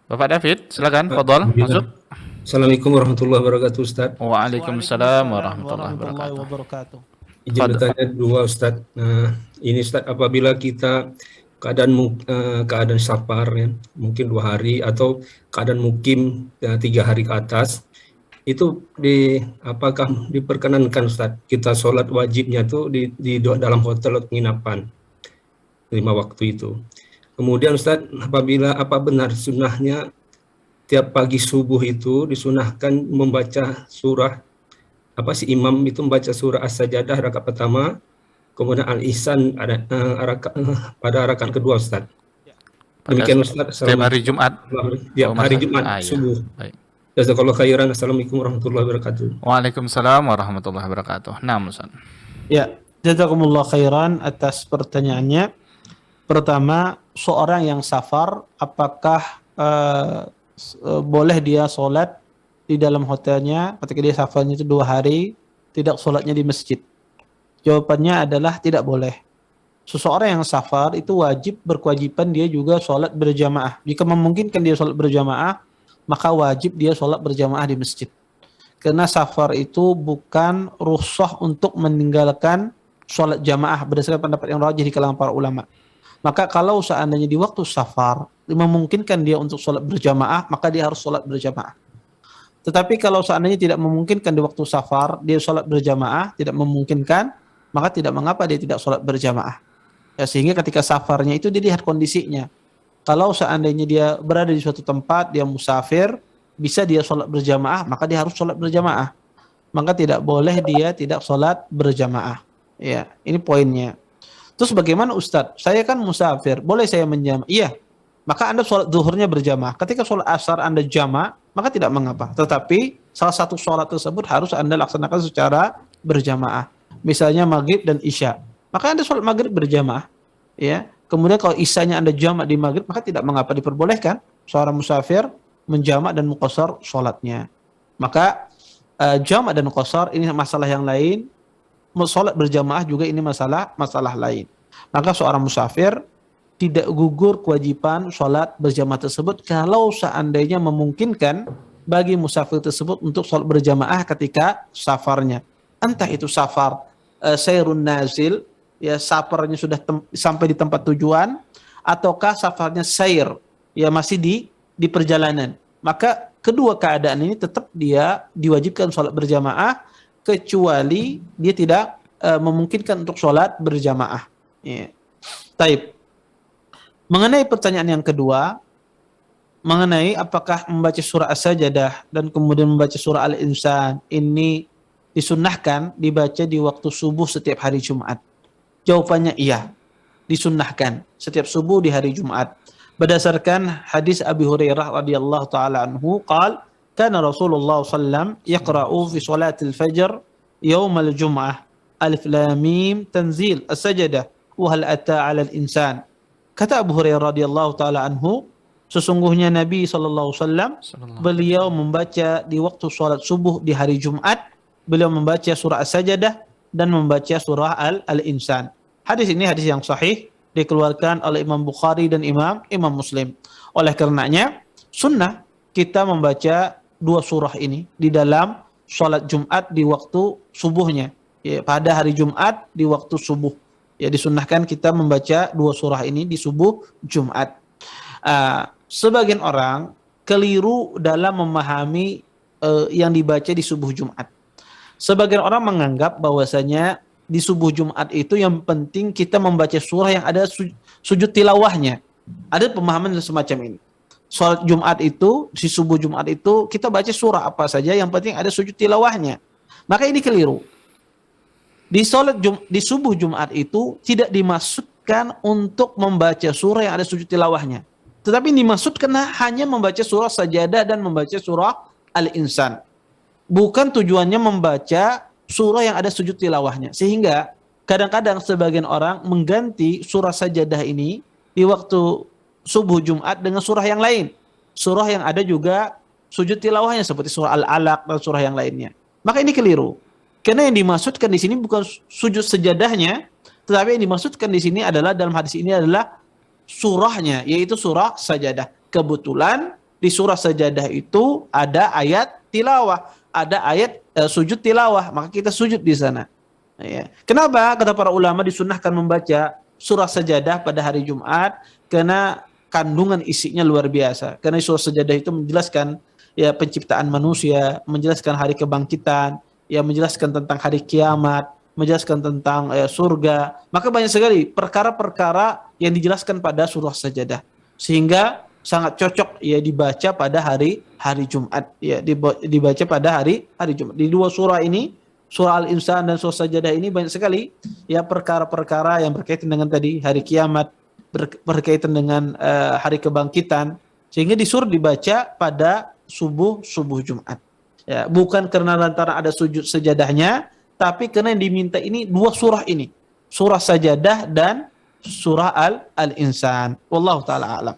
Bapak David, silakan, fadhol, Alhamdulillah. masuk. Assalamualaikum warahmatullahi wabarakatuh, Ustaz. Waalaikumsalam warahmatullahi wabarakatuh. wabarakatuh. Izin Fadhol. bertanya dua, Ustaz. Ini Ustaz, apabila kita keadaan safar ya, mungkin 2 hari atau keadaan mukim 3 hari ke atas, itu apakah diperkenankan Ustaz kita sholat wajibnya tuh di dalam hotel atau penginapan 5 waktu itu. Kemudian Ustaz, apa benar sunnahnya tiap pagi subuh itu disunahkan membaca surah, imam itu membaca surah As-Sajdah rakaat pertama, kemudian Al-Ihsan pada rakaat kedua, Ustaz. Demikian Ustaz. Setiap hari Jumat. Tiap hari Jumat subuh. Baik. Jazakallahu khairan. Assalamualaikum warahmatullahi wabarakatuh. Waalaikumsalam warahmatullahi wabarakatuh. Nah, Ustaz. Ya, jazakumullah khairan atas pertanyaannya. Pertama, seorang yang safar, apakah boleh dia sholat di dalam hotelnya ketika dia safarnya itu 2 hari, tidak sholatnya di masjid? Jawabannya adalah tidak boleh. Seseorang yang safar itu berkewajiban dia juga sholat berjamaah. Jika memungkinkan dia sholat berjamaah, maka wajib dia sholat berjamaah di masjid. Karena safar itu bukan rukhsah untuk meninggalkan sholat jamaah berdasarkan pendapat yang rajih di kalangan para ulama. Maka kalau seandainya di waktu safar memungkinkan dia untuk sholat berjamaah, maka dia harus sholat berjamaah. Tetapi kalau seandainya tidak memungkinkan di waktu safar dia sholat berjamaah, tidak memungkinkan, maka tidak mengapa dia tidak sholat berjamaah. Ya, sehingga ketika safarnya itu dilihat kondisinya. Kalau seandainya dia berada di suatu tempat, dia musafir, bisa dia sholat berjamaah, maka dia harus sholat berjamaah. Maka tidak boleh dia tidak sholat berjamaah. Ya, ini poinnya. Terus bagaimana Ustadz? Saya kan musafir, boleh saya menjama'? Iya, maka Anda sholat zuhurnya berjamaah. Ketika sholat asar Anda jama', maka tidak mengapa. Tetapi salah satu sholat tersebut harus Anda laksanakan secara berjamaah. Misalnya maghrib dan isya, maka Anda sholat maghrib berjamaah. Ya. Kemudian kalau isyanya Anda jama' di maghrib, maka tidak mengapa, diperbolehkan seorang musafir menjama' dan muqassar sholatnya. Maka jama' dan qasar ini masalah yang lain. Sholat berjamaah juga ini masalah lain. Maka seorang musafir tidak gugur kewajiban sholat berjamaah tersebut kalau seandainya memungkinkan bagi musafir tersebut untuk sholat berjamaah ketika safarnya. Entah itu safar sayrun nazil, ya safarnya sudah sampai di tempat tujuan, ataukah safarnya sayr, ya masih di perjalanan. Maka kedua keadaan ini tetap dia diwajibkan sholat berjamaah, kecuali dia tidak memungkinkan untuk sholat berjamaah. Ya. Taib. Mengenai pertanyaan yang kedua, mengenai apakah membaca surah As-Sajdah dan kemudian membaca surah Al-Insan ini disunnahkan dibaca di waktu subuh setiap hari Jumat. Jawabannya iya, disunnahkan setiap subuh di hari Jumat. Berdasarkan hadis Abi Hurairah radhiyallahu taala anhu, qala kana Rasulullah sallam yaqra'u fi salatil fajr yaum al-jum'ah alif lam mim tanzil as-sajdah wa hal ata 'ala al-insan. Kata Abu Hurairah radhiyallahu taala anhu, sesungguhnya Nabi sallallahu alaihi wasallam beliau membaca di waktu salat subuh di hari Jumat, beliau membaca surah As-Sajdah dan membaca surah Al-Insan. Hadis ini hadis yang sahih, dikeluarkan oleh Imam Bukhari dan Imam Muslim. Oleh karenanya sunnah kita membaca 2 surah ini di dalam salat Jumat di waktu subuhnya. Ya, pada hari Jumat di waktu subuh. Ya, disunnahkan kita membaca 2 surah ini di subuh Jumat. Sebagian orang keliru dalam memahami yang dibaca di subuh Jumat. Sebagian orang menganggap bahwasanya di subuh Jumat itu yang penting kita membaca surah yang ada sujud tilawahnya. Ada pemahaman semacam ini. Salat Jumat itu, di subuh Jumat itu kita baca surah apa saja yang penting ada sujud tilawahnya. Maka ini keliru. Di subuh Jumat itu tidak dimaksudkan untuk membaca surah yang ada sujud tilawahnya. Tetapi dimaksudkan hanya membaca surah Sajadah dan membaca surah Al-Insan. Bukan tujuannya membaca surah yang ada sujud tilawahnya. Sehingga kadang-kadang sebagian orang mengganti surah Sajadah ini di waktu subuh Jumat dengan surah yang lain. Surah yang ada juga sujud tilawahnya seperti surah Al-Alaq dan surah yang lainnya. Maka ini keliru. Karena yang dimaksudkan di sini bukan sujud sajadahnya, tetapi yang dimaksudkan di sini adalah dalam hadis ini adalah surahnya, yaitu surah Sajadah. Kebetulan di surah Sajadah itu ada ayat tilawah, ada ayat sujud tilawah, maka kita sujud di sana. Ya. Kenapa kata para ulama disunnahkan membaca surah Sajadah pada hari Jumat? Karena kandungan isinya luar biasa. Karena surah Sajadah itu menjelaskan ya penciptaan manusia, menjelaskan hari kebangkitan, ya menjelaskan tentang hari kiamat, menjelaskan tentang surga. Maka banyak sekali perkara-perkara yang dijelaskan pada surah Sajadah, sehingga sangat cocok ya dibaca pada hari Jumat, ya dibaca pada hari Jumat. Di dua surah ini, surah Al-Insan dan surah Sajadah ini banyak sekali ya perkara-perkara yang berkaitan dengan tadi hari kiamat, berkaitan dengan hari kebangkitan, sehingga disuruh dibaca pada subuh Jumat. Ya, bukan karena lantaran ada sujud sajadahnya, tapi karena yang diminta ini dua surah ini, surah Sajadah dan surah Al-Insan. Wallahu taala alam.